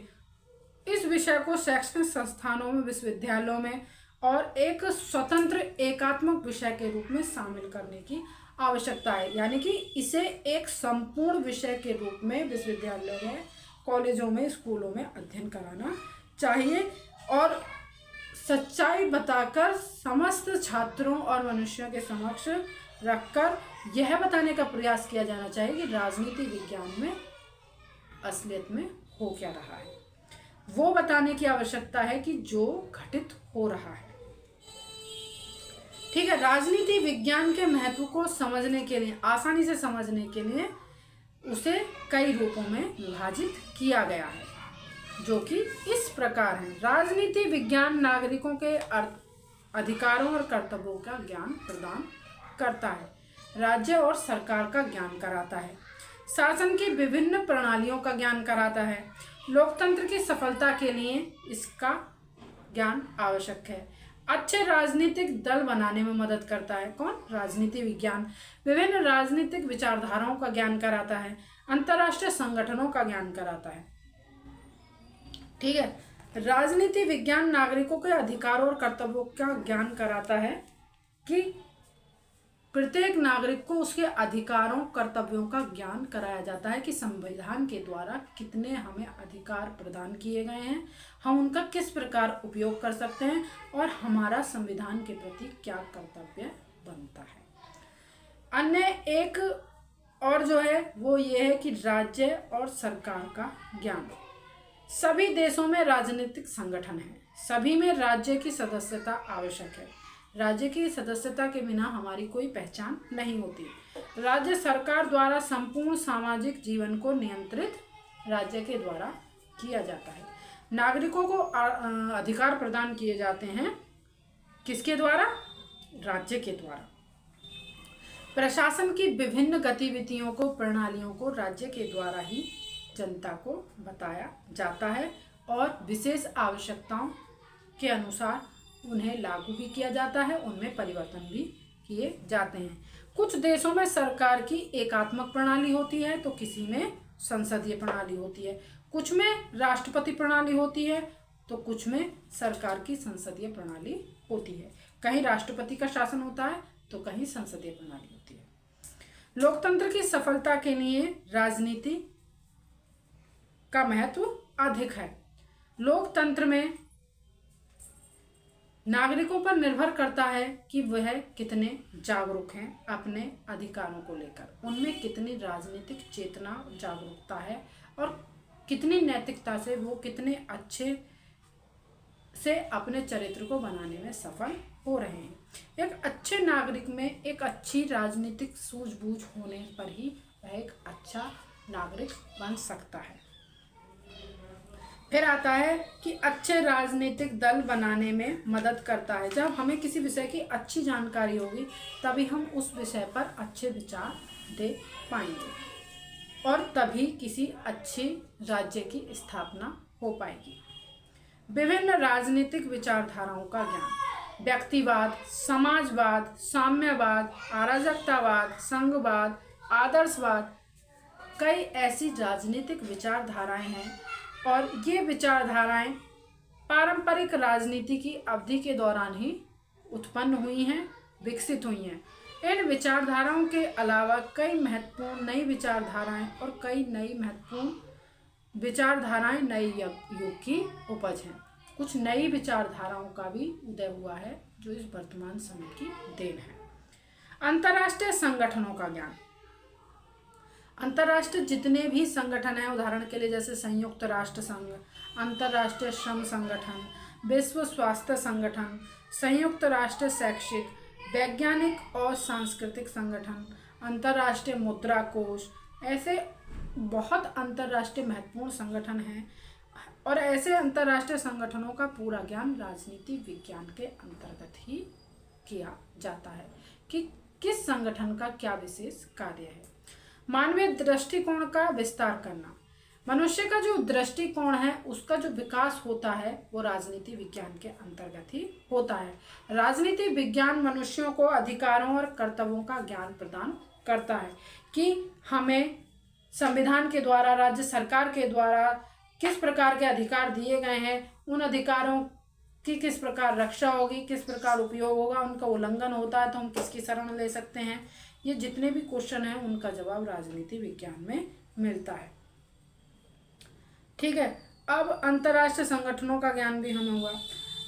इस विषय को शैक्षणिक संस्थानों में, विश्वविद्यालयों में और एक स्वतंत्र एकात्मक विषय के रूप में शामिल करने की आवश्यकता है। यानी कि इसे एक संपूर्ण विषय के रूप में विश्वविद्यालयों में, कॉलेजों में, स्कूलों में अध्ययन कराना चाहिए और सच्चाई बताकर समस्त छात्रों और मनुष्यों के समक्ष रखकर यह बताने का प्रयास किया जाना चाहिए कि राजनीति विज्ञान में असलियत में हो क्या रहा है। वो बताने की आवश्यकता है कि जो घटित हो रहा है। ठीक है, राजनीति विज्ञान के महत्व को समझने के लिए, आसानी से समझने के लिए उसे कई रूपों में विभाजित किया गया है, जो कि इस प्रकार है। राजनीति विज्ञान नागरिकों के अधिकारों और कर्तव्यों का ज्ञान प्रदान करता है, राज्य और सरकार का ज्ञान कराता है, शासन की विभिन्न प्रणालियों का ज्ञान कराता है, लोकतंत्र की सफलता के लिए इसका ज्ञान आवश्यक है, अच्छे राजनीतिक दल बनाने में मदद करता है। कौन? राजनीति विज्ञान। विभिन्न राजनीतिक विचारधाराओं का ज्ञान कराता है, अंतर्राष्ट्रीय संगठनों का ज्ञान कराता है। ठीक है, राजनीति विज्ञान नागरिकों के अधिकारों और कर्तव्यों का ज्ञान कराता है कि प्रत्येक नागरिक को उसके अधिकारों कर्तव्यों का ज्ञान कराया जाता है कि संविधान के द्वारा कितने हमें अधिकार प्रदान किए गए हैं, हम उनका किस प्रकार उपयोग कर सकते हैं और हमारा संविधान के प्रति क्या कर्तव्य बनता है। अन्य एक और जो है वो ये है कि राज्य और सरकार का ज्ञान। सभी देशों में राजनीतिक संगठन है, सभी में राज्य की सदस्यता आवश्यक है। राज्य की सदस्यता के बिना हमारी कोई पहचान नहीं होती। राज्य सरकार द्वारा संपूर्ण सामाजिक जीवन को नियंत्रित राज्य के द्वारा किया जाता है। नागरिकों को अधिकार प्रदान किए जाते हैं किसके द्वारा? राज्य के द्वारा। प्रशासन की विभिन्न गतिविधियों को, प्रणालियों को राज्य के द्वारा ही जनता को बताया जाता है और विशेष आवश्यकताओं के अनुसार उन्हें लागू भी किया जाता है, उनमें परिवर्तन भी किए जाते हैं। कुछ देशों में सरकार की एकात्मक प्रणाली होती है तो किसी में संसदीय प्रणाली होती है, कुछ में राष्ट्रपति प्रणाली होती है तो कुछ में सरकार की संसदीय प्रणाली होती है। कहीं राष्ट्रपति का शासन होता है तो कहीं संसदीय प्रणाली होती है। लोकतंत्र की सफलता के लिए राजनीति का महत्व अधिक है। लोकतंत्र में नागरिकों पर निर्भर करता है कि वह कितने जागरूक हैं अपने अधिकारों को लेकर, उनमें कितनी राजनीतिक चेतना, जागरूकता है और कितनी नैतिकता से वो कितने अच्छे से अपने चरित्र को बनाने में सफल हो रहे हैं। एक अच्छे नागरिक में एक अच्छी राजनीतिक सूझबूझ होने पर ही वह एक अच्छा नागरिक बन सकता है। फिर आता है कि अच्छे राजनीतिक दल बनाने में मदद करता है। जब हमें किसी विषय की अच्छी जानकारी होगी तभी हम उस विषय पर अच्छे विचार दे पाएंगे और तभी किसी अच्छी राज्य की स्थापना हो पाएगी। विभिन्न राजनीतिक विचारधाराओं का ज्ञान। व्यक्तिवाद, समाजवाद, साम्यवाद, अराजकतावाद, संघवाद, आदर्शवाद, कई ऐसी राजनीतिक विचारधाराएं हैं और ये विचारधाराएं पारंपरिक राजनीति की अवधि के दौरान ही उत्पन्न हुई हैं, विकसित हुई हैं। इन विचारधाराओं के अलावा कई महत्वपूर्ण नई विचारधाराएं और कई नई महत्वपूर्ण विचारधाराएं नए युग की उपज हैं। कुछ नई विचारधाराओं का भी उदय हुआ है जो इस वर्तमान समय की देन है। अंतर्राष्ट्रीय संगठनों का ज्ञान। अंतर्राष्ट्रीय जितने भी संगठन हैं, उदाहरण के लिए जैसे संयुक्त राष्ट्र संघ, अंतर्राष्ट्रीय श्रम संगठन, विश्व स्वास्थ्य संगठन, संयुक्त राष्ट्र शैक्षिक, वैज्ञानिक और सांस्कृतिक संगठन, अंतर्राष्ट्रीय मुद्रा कोष, ऐसे बहुत अंतर्राष्ट्रीय महत्वपूर्ण संगठन हैं। और ऐसे अंतर्राष्ट्रीय संगठनों का पूरा ज्ञान राजनीति विज्ञान के अंतर्गत ही किया जाता है कि किस संगठन का क्या विशेष कार्य है। मानवीय दृष्टिकोण का विस्तार करना, मनुष्य का जो दृष्टिकोण है उसका जो विकास होता है वो राजनीति विज्ञान के अंतर्गत ही होता है। राजनीति विज्ञान मनुष्यों को अधिकारों और कर्तव्यों का ज्ञान प्रदान करता है कि हमें संविधान के द्वारा, राज्य सरकार के द्वारा किस प्रकार के अधिकार दिए गए हैं, उन अधिकारों की किस प्रकार रक्षा होगी, किस प्रकार उपयोग होगा, उनका उल्लंघन होता है तो हम किसकी शरण ले सकते हैं। ये जितने भी क्वेश्चन हैं उनका जवाब राजनीति विज्ञान में मिलता है। ठीक है, अब अंतर्राष्ट्रीय संगठनों का ज्ञान भी हमें हुआ,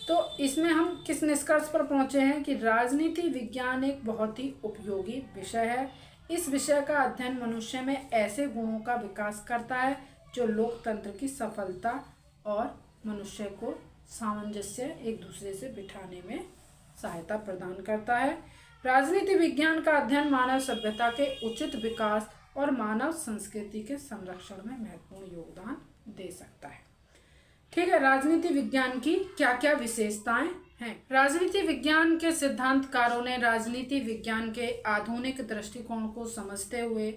तो इसमें हम किस निष्कर्ष पर पहुंचे हैं कि राजनीति विज्ञान एक बहुत ही उपयोगी विषय है। इस विषय का अध्ययन मनुष्य में ऐसे गुणों का विकास करता है जो लोकतंत्र की सफलता और मनुष्य को सामंजस्य एक दूसरे से बिठाने में सहायता प्रदान करता है। राजनीति विज्ञान का अध्ययन मानव सभ्यता के उचित विकास और मानव संस्कृति के संरक्षण में महत्वपूर्ण योगदान दे सकता है। ठीक है, राजनीति विज्ञान की क्या क्या विशेषताएं हैं। राजनीति विज्ञान के सिद्धांतकारों ने राजनीति विज्ञान के आधुनिक दृष्टिकोण को समझते हुए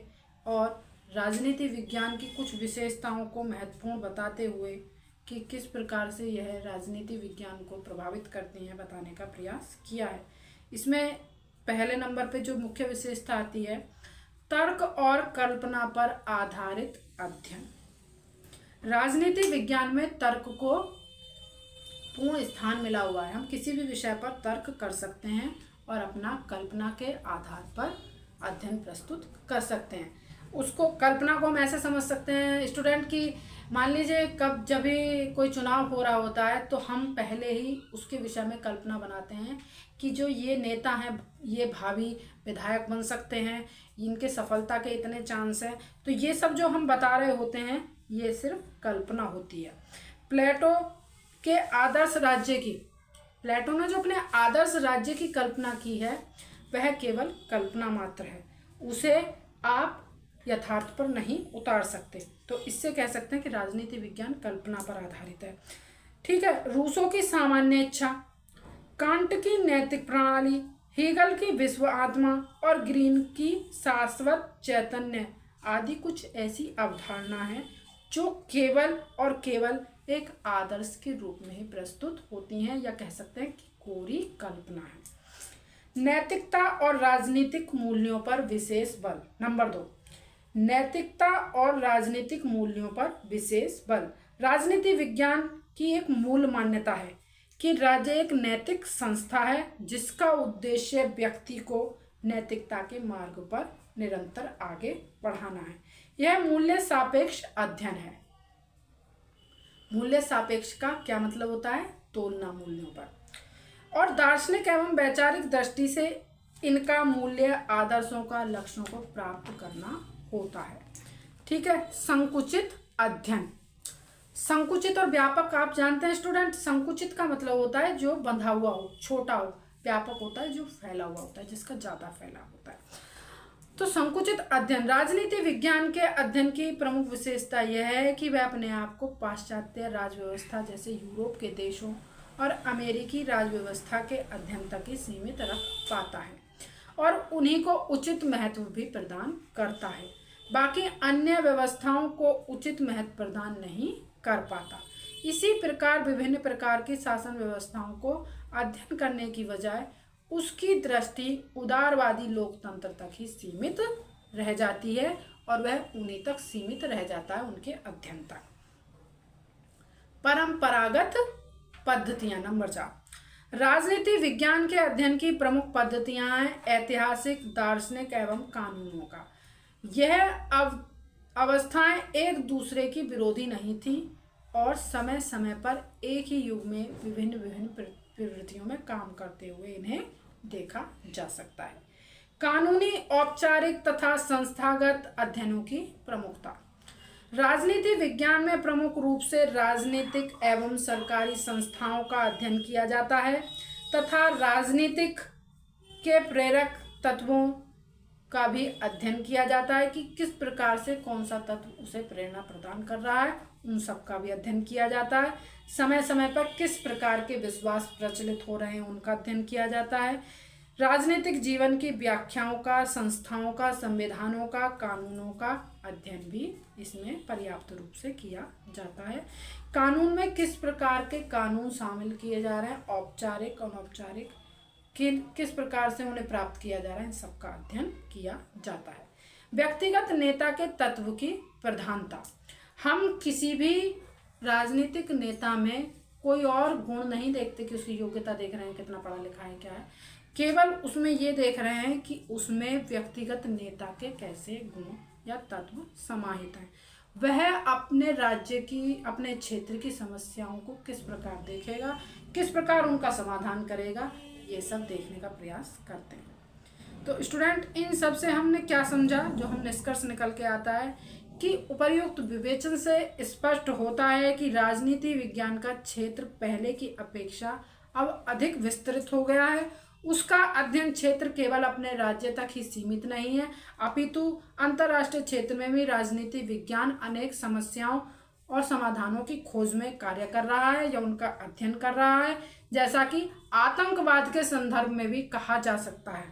और राजनीति विज्ञान की कुछ विशेषताओं को महत्वपूर्ण बताते हुए कि किस प्रकार से यह राजनीति विज्ञान को प्रभावित करती हैं बताने का प्रयास किया है। इसमें पहले नंबर पे जो मुख्य विशेषता आती है, तर्क और कल्पना पर आधारित अध्ययन। राजनीति विज्ञान में तर्क को पूर्ण स्थान मिला हुआ है। हम किसी भी विषय पर तर्क कर सकते हैं और अपना कल्पना के आधार पर अध्ययन प्रस्तुत कर सकते हैं। उसको कल्पना को हम ऐसे समझ सकते हैं स्टूडेंट की, मान लीजिए कब जब भी कोई चुनाव हो रहा होता है तो हम पहले ही उसके विषय में कल्पना बनाते हैं कि जो ये नेता हैं ये भावी विधायक बन सकते हैं, इनके सफलता के इतने चांस हैं। तो ये सब जो हम बता रहे होते हैं ये सिर्फ कल्पना होती है। प्लेटो के आदर्श राज्य की, प्लेटो ने जो अपने आदर्श राज्य की कल्पना की है वह केवल कल्पना मात्र है, उसे आप यथार्थ पर नहीं उतार सकते। तो इससे कह सकते हैं कि राजनीति विज्ञान कल्पना पर आधारित है। ठीक है, रूसो की सामान्य इच्छा, कांट की नैतिक प्रणाली, हेगल की विश्व आत्मा और ग्रीन की शाश्वत चैतन्य आदि कुछ ऐसी अवधारणा है जो केवल और केवल एक आदर्श के रूप में ही प्रस्तुत होती हैं, या कह सकते हैं कि कोरी कल्पना है। नैतिकता और राजनीतिक मूल्यों पर विशेष बल। नंबर 2, नैतिकता और राजनीतिक मूल्यों पर विशेष बल। राजनीति विज्ञान की एक मूल मान्यता है कि राज्य एक नैतिक संस्था है जिसका उद्देश्य व्यक्ति को नैतिकता के मार्ग पर निरंतर आगे बढ़ाना है। यह मूल्य सापेक्ष अध्ययन है। मूल्य सापेक्ष का क्या मतलब होता है? तुलना मूल्यों पर। और दार्शनिक एवं वैचारिक दृष्टि से इनका मूल्य आदर्शों का लक्ष्यों को प्राप्त करना होता है। ठीक है, संकुचित अध्ययन। संकुचित और व्यापक आप जानते हैं स्टूडेंट। संकुचित का मतलब होता है जो बंधा हुआ हो, छोटा हो। व्यापक होता है जो फैला हुआ होता है, जिसका ज्यादा फैला होता है। तो संकुचित अध्ययन, राजनीति विज्ञान के अध्ययन की प्रमुख विशेषता यह है कि वह अपने आप को पाश्चात्य राज व्यवस्था जैसे यूरोप के देशों और अमेरिकी राज व्यवस्था के अध्ययन तक ही सीमित रख पाता है और उन्हीं को उचित महत्व भी प्रदान करता है। बाकी अन्य व्यवस्थाओं को उचित महत्व प्रदान नहीं कर पाता। इसी प्रकार विभिन्न प्रकार की शासन व्यवस्थाओं को अध्ययन करने की बजाय उसकी दृष्टि उदारवादी लोकतंत्र तक ही सीमित रह जाती है और वह उन्हीं तक सीमित रह जाता है, उनके अध्ययन तक। परंपरागत पद्धतियां। नंबर 4, राजनीति विज्ञान के अध्ययन की प्रमुख पद्धतियां हैं ऐतिहासिक, दार्शनिक एवं कानूनों का। यह अवस्थाएं एक दूसरे की विरोधी नहीं थी और समय समय पर एक ही युग में विभिन्न प्रवृत्तियों में काम करते हुए इन्हें देखा जा सकता है। कानूनी, औपचारिक तथा संस्थागत अध्ययनों की प्रमुखता। राजनीति विज्ञान में प्रमुख रूप से राजनीतिक एवं सरकारी संस्थाओं का अध्ययन किया जाता है तथा राजनीतिक के प्रेरक तत्वों का भी अध्ययन किया जाता है कि किस प्रकार से कौन सा तत्व उसे प्रेरणा प्रदान कर रहा है, उन सब का भी अध्ययन किया जाता है। समय समय पर किस प्रकार के विश्वास प्रचलित हो रहे हैं उनका अध्ययन किया जाता है। राजनीतिक जीवन की व्याख्याओं का, संस्थाओं का, संविधानों का, कानूनों का अध्ययन भी इसमें पर्याप्त रूप से किया जाता है। कानून में किस प्रकार के कानून शामिल किए जा रहे हैं, औपचारिक, अनौपचारिक, किस प्रकार से उन्हें प्राप्त किया जा रहा है, इन सबका अध्ययन किया जाता है। व्यक्तिगत नेता के तत्व की प्रधानता। हम किसी भी राजनीतिक नेता में कोई और गुण नहीं देखते कि उसकी योग्यता देख रहे हैं, कितना पढ़ा लिखा है, क्या है, केवल उसमें ये देख रहे हैं कि उसमें व्यक्तिगत नेता के कैसे गुण या तत्व समाहित हैं। वह अपने राज्य की, अपने क्षेत्र की समस्याओं को किस प्रकार देखेगा, किस प्रकार उनका समाधान करेगा, ये सब देखने का प्रयास करते हैं। तो स्टूडेंट, इन सब से हमने क्या समझा, जो हम निष्कर्ष निकल के आता है कि उपर्युक्त विवेचन से स्पष्ट होता है कि राजनीति विज्ञान का क्षेत्र पहले की अपेक्षा अब अधिक विस्तृत हो गया है। उसका अध्ययन क्षेत्र केवल अपने राज्य तक ही सीमित नहीं है, अपितु अंतर्राष्ट्रीय क्षेत्र में भी राजनीति विज्ञान अनेक समस्याओं और समाधानों की खोज में कार्य कर रहा है या उनका अध्ययन कर रहा है, जैसा कि आतंकवाद के संदर्भ में भी कहा जा सकता है।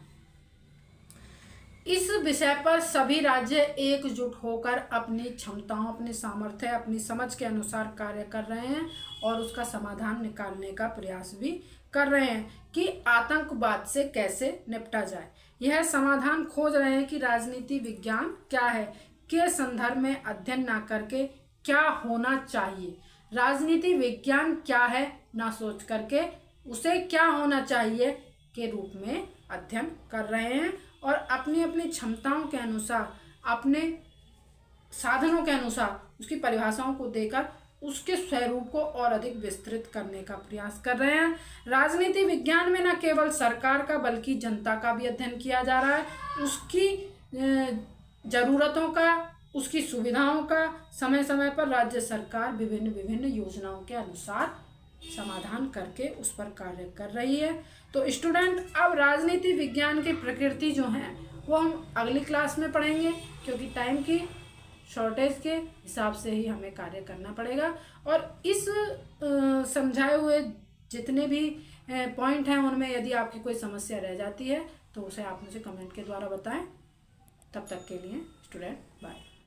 इस विषय पर सभी राज्य एकजुट होकर अपनी क्षमताओं, अपनी सामर्थ्य, अपनी समझ के अनुसार कार्य कर रहे हैं और उसका समाधान निकालने का प्रयास भी कर रहे हैं कि आतंकवाद से कैसे निपटा जाए। यह समाधान खोज रहे हैं कि राजनीति विज्ञान क्या है के संदर्भ में अध्ययन ना करके क्या होना चाहिए, राजनीति विज्ञान क्या है ना सोच करके उसे क्या होना चाहिए के रूप में अध्ययन कर रहे हैं और अपनी अपनी क्षमताओं के अनुसार, अपने साधनों के अनुसार उसकी परिभाषाओं को देकर उसके स्वरूप को और अधिक विस्तृत करने का प्रयास कर रहे हैं। राजनीति विज्ञान में न केवल सरकार का बल्कि जनता का भी अध्ययन किया जा रहा है, उसकी जरूरतों का, उसकी सुविधाओं का समय समय पर राज्य सरकार विभिन्न विभिन्न योजनाओं के अनुसार समाधान करके उस पर कार्य कर रही है। तो स्टूडेंट, अब राजनीति विज्ञान की प्रकृति जो है वो हम अगली क्लास में पढ़ेंगे, क्योंकि टाइम की शॉर्टेज के हिसाब से ही हमें कार्य करना पड़ेगा। और इस समझाए हुए जितने भी पॉइंट हैं उनमें यदि आपकी कोई समस्या रह जाती है तो उसे आप मुझे कमेंट के द्वारा बताएं। तब तक के लिए स्टूडेंट, बाय।